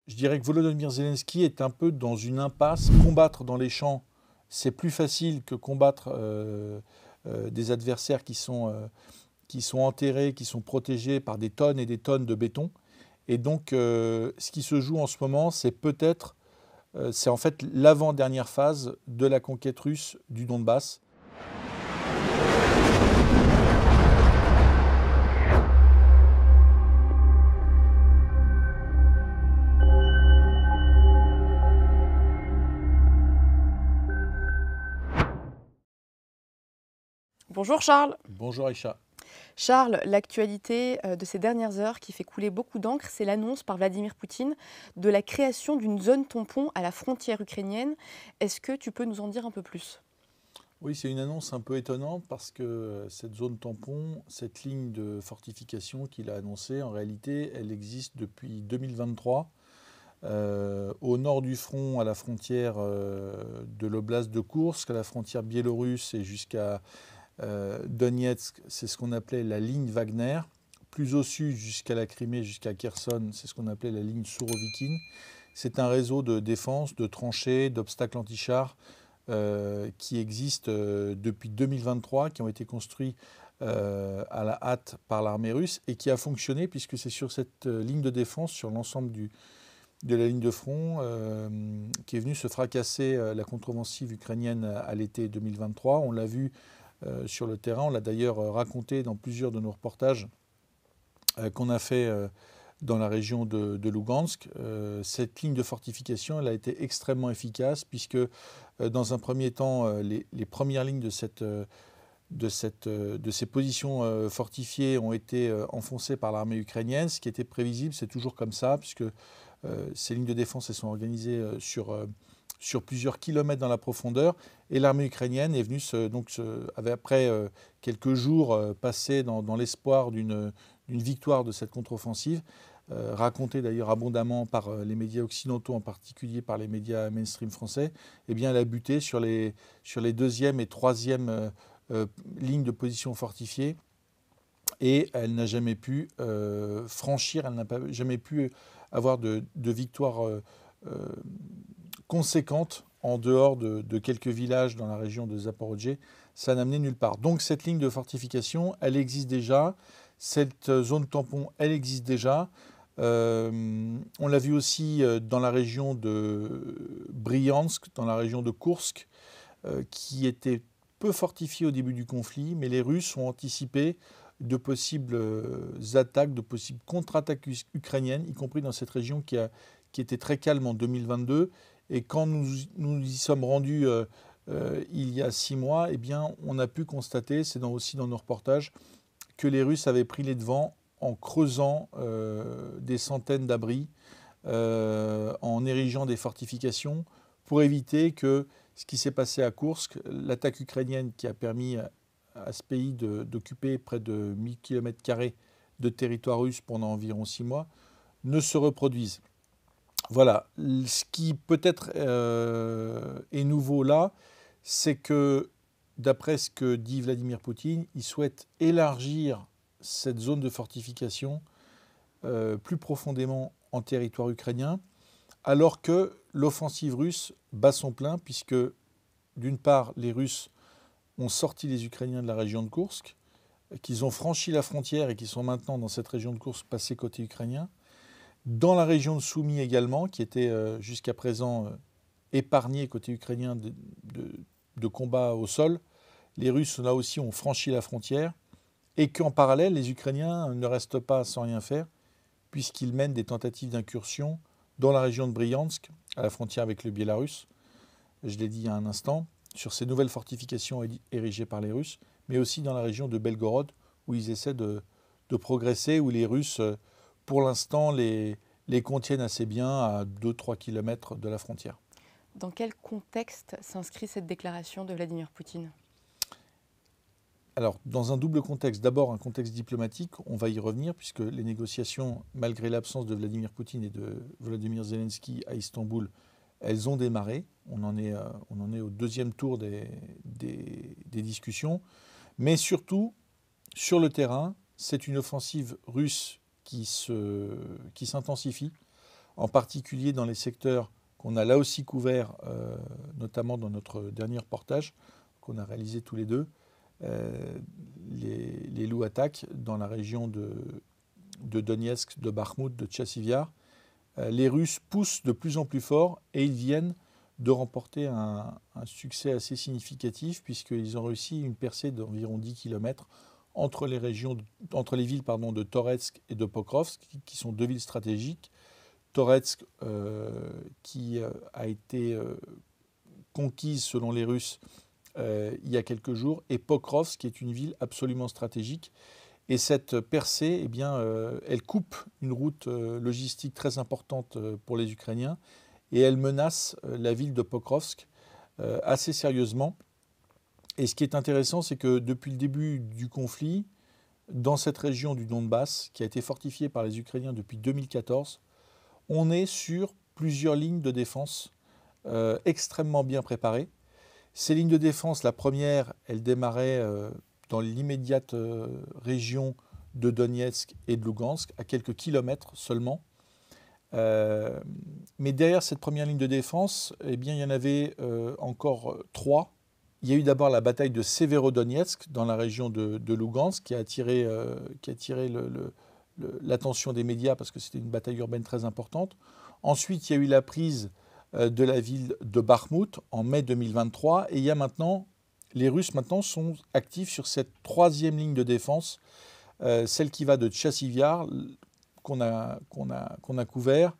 Je dirais que Volodymyr Zelensky est un peu dans une impasse. Combattre dans les champs, c'est plus facile que combattre des adversaires qui sont enterrés, qui sont protégés par des tonnes et des tonnes de béton. Et donc, ce qui se joue en ce moment, c'est en fait l'avant-dernière phase de la conquête russe du Donbass. Bonjour Charles. Bonjour Aïcha. Charles, l'actualité de ces dernières heures qui fait couler beaucoup d'encre, c'est l'annonce par Vladimir Poutine de la création d'une zone tampon à la frontière ukrainienne. Est-ce que tu peux nous en dire un peu plus? Oui, c'est une annonce un peu étonnante parce que cette zone tampon, cette ligne de fortification qu'il a annoncée, en réalité, elle existe depuis 2023 au nord du front, à la frontière de l'oblast de Koursk, à la frontière biélorusse et jusqu'à Donetsk, c'est ce qu'on appelait la ligne Wagner. Plus au sud, jusqu'à la Crimée, jusqu'à Kherson, c'est ce qu'on appelait la ligne Sourovikine. C'est un réseau de défense, de tranchées, d'obstacles anti-chars qui existent depuis 2023, qui ont été construits à la hâte par l'armée russe et qui a fonctionné puisque c'est sur cette ligne de défense, sur l'ensemble de la ligne de front, qui est venue se fracasser la contre-offensive ukrainienne à l'été 2023. On l'a vu sur le terrain, on l'a d'ailleurs raconté dans plusieurs de nos reportages qu'on a fait dans la région de Lugansk. Cette ligne de fortification, elle a été extrêmement efficace puisque dans un premier temps, les premières lignes de ces positions fortifiées ont été enfoncées par l'armée ukrainienne. Ce qui était prévisible, c'est toujours comme ça, puisque ces lignes de défense elles sont organisées sur plusieurs kilomètres dans la profondeur. Et l'armée ukrainienne est venue, avait après quelques jours passés dans l'espoir d'une victoire de cette contre-offensive, racontée d'ailleurs abondamment par les médias occidentaux, en particulier par les médias mainstream français, eh bien, elle a buté sur les deuxième et troisième lignes de position fortifiées. Et elle n'a jamais pu franchir, elle n'a jamais pu avoir de victoire conséquente en dehors de quelques villages dans la région de Zaporozhye. Ça n'a amené nulle part. Donc cette ligne de fortification, elle existe déjà. Cette zone tampon, elle existe déjà. On l'a vu aussi dans la région de Bryansk, dans la région de Koursk, qui était peu fortifiée au début du conflit, mais les Russes ont anticipé de possibles attaques, de possibles contre-attaques ukrainiennes, y compris dans cette région qui était très calme en 2022. Et quand nous y sommes rendus il y a 6 mois, eh bien, on a pu constater, c'est aussi dans nos reportages, que les Russes avaient pris les devants en creusant des centaines d'abris, en érigeant des fortifications, pour éviter que ce qui s'est passé à Koursk, l'attaque ukrainienne qui a permis à ce pays d'occuper près de 1000 km² de territoire russe pendant environ 6 mois, ne se reproduise. Voilà. Ce qui peut-être est nouveau là, c'est que, d'après ce que dit Vladimir Poutine, il souhaite élargir cette zone de fortification plus profondément en territoire ukrainien, alors que l'offensive russe bat son plein, puisque, d'une part, les Russes ont sorti les Ukrainiens de la région de Koursk, qu'ils ont franchi la frontière et qu'ils sont maintenant dans cette région de Koursk passés côté ukrainien. Dans la région de Soumy également, qui était jusqu'à présent épargnée côté ukrainien de combats au sol, les Russes là aussi ont franchi la frontière et qu'en parallèle, les Ukrainiens ne restent pas sans rien faire puisqu'ils mènent des tentatives d'incursion dans la région de Bryansk, à la frontière avec le Bélarus, je l'ai dit il y a un instant, sur ces nouvelles fortifications érigées par les Russes, mais aussi dans la région de Belgorod, où ils essaient de progresser, où les Russes, pour l'instant, les contiennent assez bien à 2-3 km de la frontière. Dans quel contexte s'inscrit cette déclaration de Vladimir Poutine? Alors, dans un double contexte. D'abord, un contexte diplomatique, on va y revenir, puisque les négociations, malgré l'absence de Vladimir Poutine et de Volodymyr Zelensky à Istanbul, elles ont démarré. On en est au deuxième tour des discussions. Mais surtout, sur le terrain, c'est une offensive russe qui s'intensifie en particulier dans les secteurs qu'on a là aussi couverts, notamment dans notre dernier reportage qu'on a réalisé tous les deux. Les loups attaquent dans la région de Donetsk, de Bakhmout, de Tchassivyar. Les Russes poussent de plus en plus fort et ils viennent de remporter un succès assez significatif puisqu'ils ont réussi une percée d'environ 10 km entre les villes de Toretsk et de Pokrovsk, qui sont deux villes stratégiques. Toretsk, qui a été conquise selon les Russes il y a quelques jours, et Pokrovsk, qui est une ville absolument stratégique. Et cette percée, eh bien, elle coupe une route logistique très importante pour les Ukrainiens et elle menace la ville de Pokrovsk assez sérieusement. Et ce qui est intéressant, c'est que depuis le début du conflit, dans cette région du Donbass, qui a été fortifiée par les Ukrainiens depuis 2014, on est sur plusieurs lignes de défense extrêmement bien préparées. Ces lignes de défense, la première, elle démarrait dans l'immédiate région de Donetsk et de Lugansk, à quelques kilomètres seulement. Mais derrière cette première ligne de défense, eh bien, il y en avait encore trois. Il y a eu d'abord la bataille de Severodonetsk dans la région de Lugansk qui a attiré l'attention des médias parce que c'était une bataille urbaine très importante. Ensuite, il y a eu la prise de la ville de Bakhmout en mai 2023 et il y a maintenant, les Russes maintenant sont actifs sur cette troisième ligne de défense, celle qui va de Tchassivyar qu'on a couvert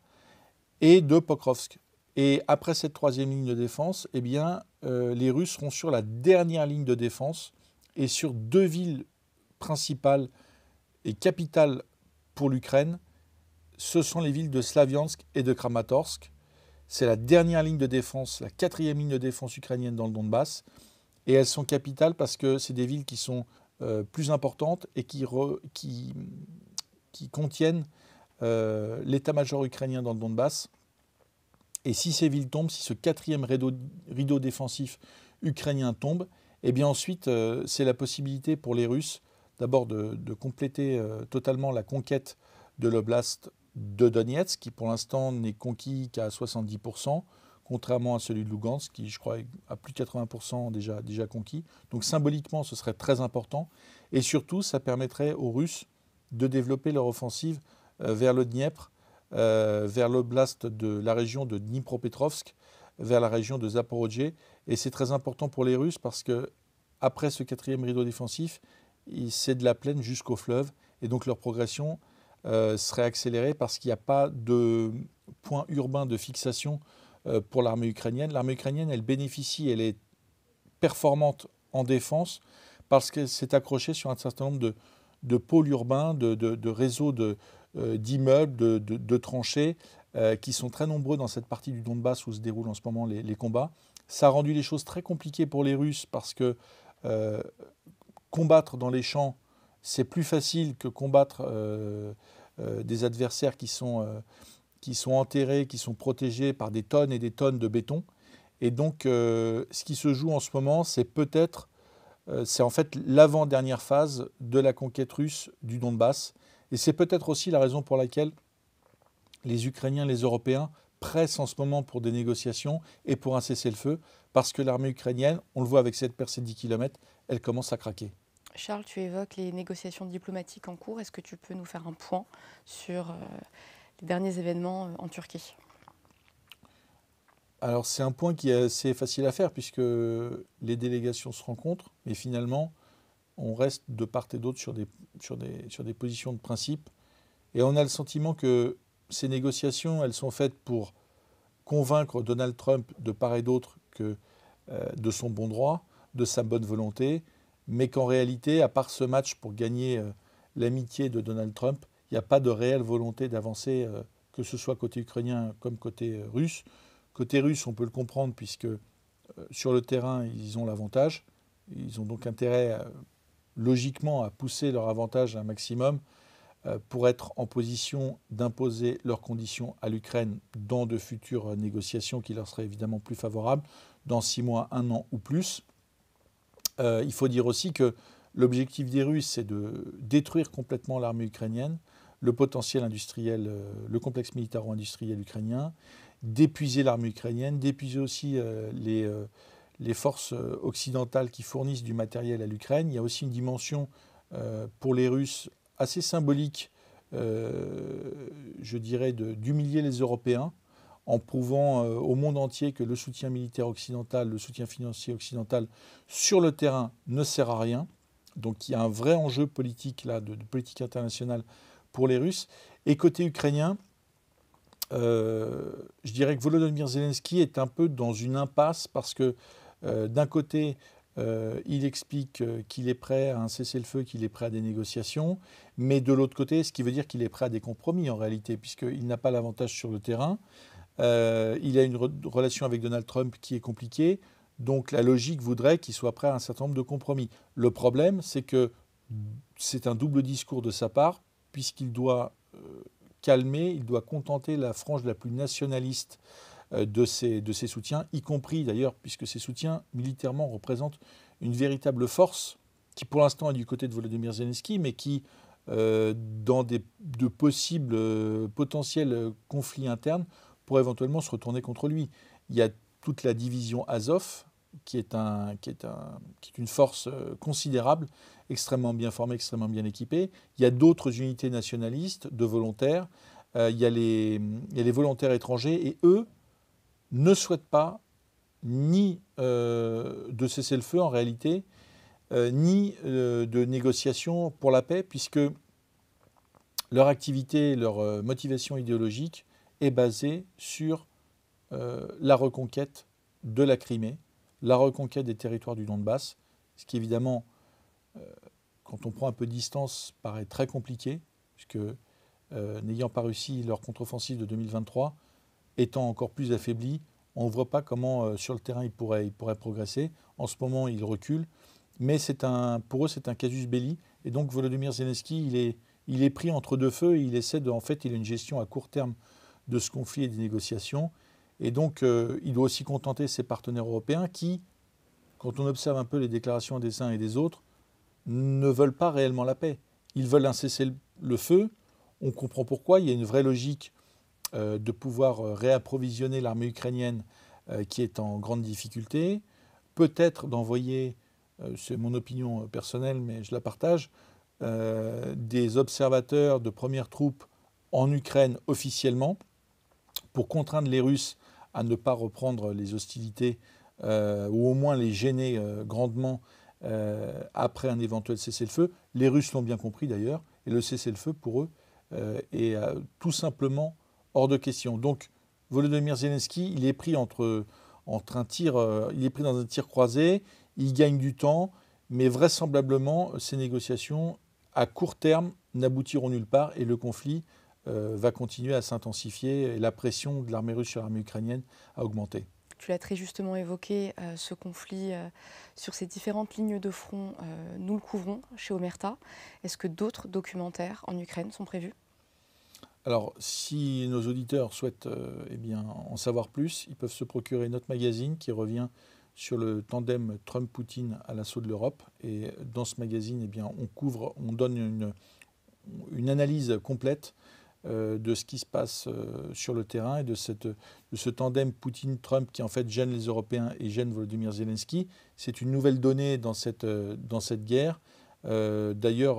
et de Pokrovsk. Et après cette troisième ligne de défense, eh bien, les Russes seront sur la dernière ligne de défense et sur deux villes principales et capitales pour l'Ukraine. Ce sont les villes de Slaviansk et de Kramatorsk. C'est la dernière ligne de défense, la quatrième ligne de défense ukrainienne dans le Donbass. Et elles sont capitales parce que c'est des villes qui sont plus importantes et qui contiennent l'état-major ukrainien dans le Donbass. Et si ces villes tombent, si ce quatrième rideau défensif ukrainien tombe, eh bien ensuite, c'est la possibilité pour les Russes d'abord de compléter totalement la conquête de l'oblast de Donetsk, qui pour l'instant n'est conquis qu'à 70%, contrairement à celui de Lugansk, qui je crois est à plus de 80% déjà conquis. Donc symboliquement, ce serait très important. Et surtout, ça permettrait aux Russes de développer leur offensive vers le Dniepr, vers l'oblast de la région de Dnipropetrovsk, vers la région de Zaporodje. Et c'est très important pour les Russes parce que après ce quatrième rideau défensif, c'est de la plaine jusqu'au fleuve. Et donc leur progression serait accélérée parce qu'il n'y a pas de point urbain de fixation pour l'armée ukrainienne. L'armée ukrainienne, elle bénéficie, elle est performante en défense parce qu'elle s'est accrochée sur un certain nombre de pôles urbains, de réseaux d'immeubles, de tranchées, qui sont très nombreux dans cette partie du Donbass où se déroulent en ce moment les combats. Ça a rendu les choses très compliquées pour les Russes parce que combattre dans les champs, c'est plus facile que combattre des adversaires qui sont enterrés, qui sont protégés par des tonnes et des tonnes de béton. Et donc, ce qui se joue en ce moment, c'est en fait l'avant-dernière phase de la conquête russe du Donbass. Et c'est peut-être aussi la raison pour laquelle les Ukrainiens, les Européens pressent en ce moment pour des négociations et pour un cessez-le-feu, parce que l'armée ukrainienne, on le voit avec cette percée de 10 km, elle commence à craquer. Charles, tu évoques les négociations diplomatiques en cours. Est-ce que tu peux nous faire un point sur les derniers événements en Turquie ? Alors c'est un point qui est assez facile à faire puisque les délégations se rencontrent, mais finalement on reste de part et d'autre sur des positions de principe. Et on a le sentiment que ces négociations, elles sont faites pour convaincre Donald Trump de part et d'autre de son bon droit, de sa bonne volonté, mais qu'en réalité, à part ce match pour gagner l'amitié de Donald Trump, il n'y a pas de réelle volonté d'avancer, que ce soit côté ukrainien comme côté russe. Côté russe, on peut le comprendre puisque sur le terrain, ils ont l'avantage. Ils ont donc intérêt, logiquement, à pousser leur avantage à un maximum pour être en position d'imposer leurs conditions à l'Ukraine dans de futures négociations qui leur seraient évidemment plus favorables, dans 6 mois, 1 an ou plus. Il faut dire aussi que l'objectif des Russes, c'est de détruire complètement l'armée ukrainienne le potentiel industriel, le complexe militaro-industriel ukrainien, d'épuiser l'armée ukrainienne, d'épuiser aussi les forces occidentales qui fournissent du matériel à l'Ukraine. Il y a aussi une dimension pour les Russes assez symbolique, je dirais, d'humilier les Européens en prouvant au monde entier que le soutien militaire occidental, le soutien financier occidental sur le terrain ne sert à rien. Donc il y a un vrai enjeu politique là, de politique internationale pour les Russes. Et côté ukrainien, je dirais que Volodymyr Zelensky est un peu dans une impasse parce que d'un côté, il explique qu'il est prêt à un cessez-le-feu, qu'il est prêt à des négociations, mais de l'autre côté, ce qui veut dire qu'il est prêt à des compromis en réalité, puisqu'il n'a pas l'avantage sur le terrain. Il a une relation avec Donald Trump qui est compliquée, donc la logique voudrait qu'il soit prêt à un certain nombre de compromis. Le problème, c'est que c'est un double discours de sa part, puisqu'il doit calmer, il doit contenter la frange la plus nationaliste de ses soutiens, y compris d'ailleurs, puisque ces soutiens militairement représentent une véritable force qui pour l'instant est du côté de Volodymyr Zelensky, mais qui, dans de possibles potentiels conflits internes, pourrait éventuellement se retourner contre lui. Il y a toute la division Azov, qui est une force considérable, extrêmement bien formée, extrêmement bien équipée. Il y a d'autres unités nationalistes, de volontaires. Il y a les volontaires étrangers, et eux ne souhaitent pas ni de cessez-le-feu en réalité, ni de négociations pour la paix, puisque leur activité, leur motivation idéologique est basée sur la reconquête de la Crimée, la reconquête des territoires du Donbass, ce qui évidemment, quand on prend un peu de distance, paraît très compliqué, puisque n'ayant pas réussi leur contre-offensive de 2023, étant encore plus affaiblis, on ne voit pas comment sur le terrain ils pourraient progresser. En ce moment, ils reculent, mais pour eux, c'est un casus belli. Et donc Volodymyr Zelensky, il est pris entre deux feux et il essaie il a une gestion à court terme de ce conflit et des négociations. Et donc, il doit aussi contenter ses partenaires européens qui, quand on observe un peu les déclarations des uns et des autres, ne veulent pas réellement la paix. Ils veulent un cessez-le-feu. On comprend pourquoi. Il y a une vraie logique de pouvoir réapprovisionner l'armée ukrainienne qui est en grande difficulté. Peut-être d'envoyer, c'est mon opinion personnelle, mais je la partage, des observateurs de premières troupes en Ukraine officiellement pour contraindre les Russes à ne pas reprendre les hostilités ou au moins les gêner grandement après un éventuel cessez-le-feu. Les Russes l'ont bien compris d'ailleurs, et le cessez-le-feu pour eux est tout simplement hors de question. Donc Volodymyr Zelensky, il est pris il est pris dans un tir croisé, il gagne du temps, mais vraisemblablement ces négociations à court terme n'aboutiront nulle part et le conflit va continuer à s'intensifier et la pression de l'armée russe sur l'armée ukrainienne a augmenté. Tu l'as très justement évoqué, ce conflit sur ces différentes lignes de front, nous le couvrons chez Omerta. Est-ce que d'autres documentaires en Ukraine sont prévus ? Alors, si nos auditeurs souhaitent en savoir plus, ils peuvent se procurer notre magazine qui revient sur le tandem Trump-Poutine à l'assaut de l'Europe. Et dans ce magazine, on donne une analyse complète de ce qui se passe sur le terrain et de ce tandem Poutine-Trump qui en fait gêne les Européens et gêne Volodymyr Zelensky. C'est une nouvelle donnée dans cette guerre. D'ailleurs,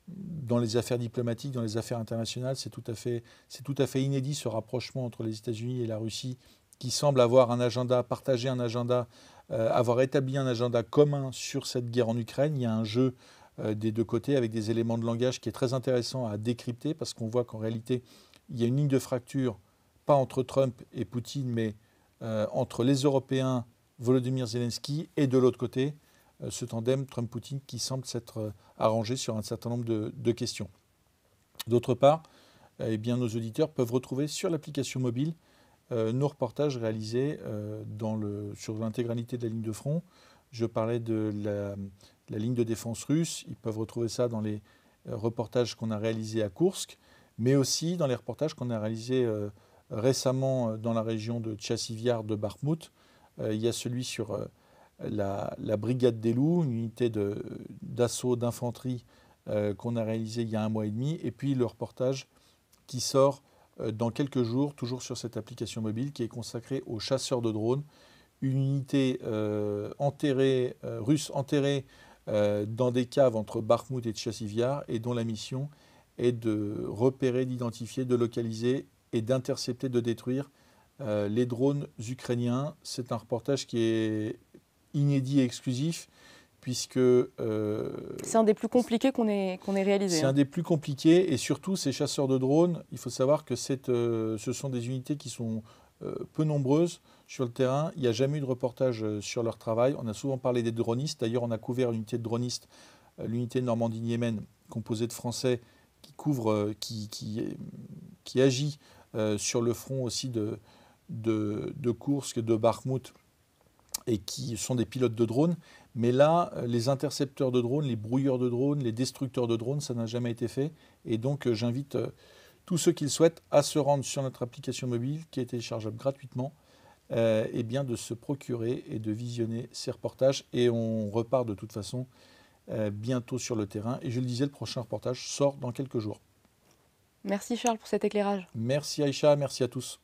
dans les affaires diplomatiques, dans les affaires internationales, c'est tout à fait inédit ce rapprochement entre les États-Unis et la Russie qui semble avoir un agenda, partager un agenda, avoir établi un agenda commun sur cette guerre en Ukraine. Il y a un jeu des deux côtés avec des éléments de langage qui est très intéressant à décrypter parce qu'on voit qu'en réalité, il y a une ligne de fracture, pas entre Trump et Poutine, mais entre les Européens, Volodymyr Zelensky, et de l'autre côté, ce tandem Trump-Poutine qui semble s'être arrangé sur un certain nombre de questions. D'autre part, nos auditeurs peuvent retrouver sur l'application mobile nos reportages réalisés sur l'intégralité de la ligne de front. Je parlais de la ligne de défense russe. Ils peuvent retrouver ça dans les reportages qu'on a réalisés à Koursk, mais aussi dans les reportages qu'on a réalisés récemment dans la région de Tchassivyar de Bakhmout. Il y a celui sur la brigade des loups, une unité d'assaut d'infanterie qu'on a réalisé il y a 1 mois et demi, et puis le reportage qui sort dans quelques jours, toujours sur cette application mobile, qui est consacrée aux chasseurs de drones, une unité russe enterrée dans des caves entre Bakhmout et Tchassivyar, et dont la mission est de repérer, d'identifier, de localiser et d'intercepter, de détruire les drones ukrainiens. C'est un reportage qui est inédit et exclusif, puisque c'est un des plus compliqués qu'on ait réalisé. C'est un des plus compliqués, et surtout ces chasseurs de drones, il faut savoir que ce sont des unités qui sont peu nombreuses sur le terrain. Il n'y a jamais eu de reportage sur leur travail. On a souvent parlé des dronistes. D'ailleurs, on a couvert l'unité de dronistes, l'unité de Normandie-Niemen, composée de Français, qui agit sur le front aussi de Koursk, de Bakhmout, et qui sont des pilotes de drones. Mais là, les intercepteurs de drones, les brouilleurs de drones, les destructeurs de drones, ça n'a jamais été fait. Et donc, j'invite tous ceux qui le souhaitent à se rendre sur notre application mobile, qui est téléchargeable gratuitement, et bien de se procurer et de visionner ces reportages. Et on repart de toute façon bientôt sur le terrain. Et je le disais, le prochain reportage sort dans quelques jours. Merci Charles pour cet éclairage. Merci Aïcha, merci à tous.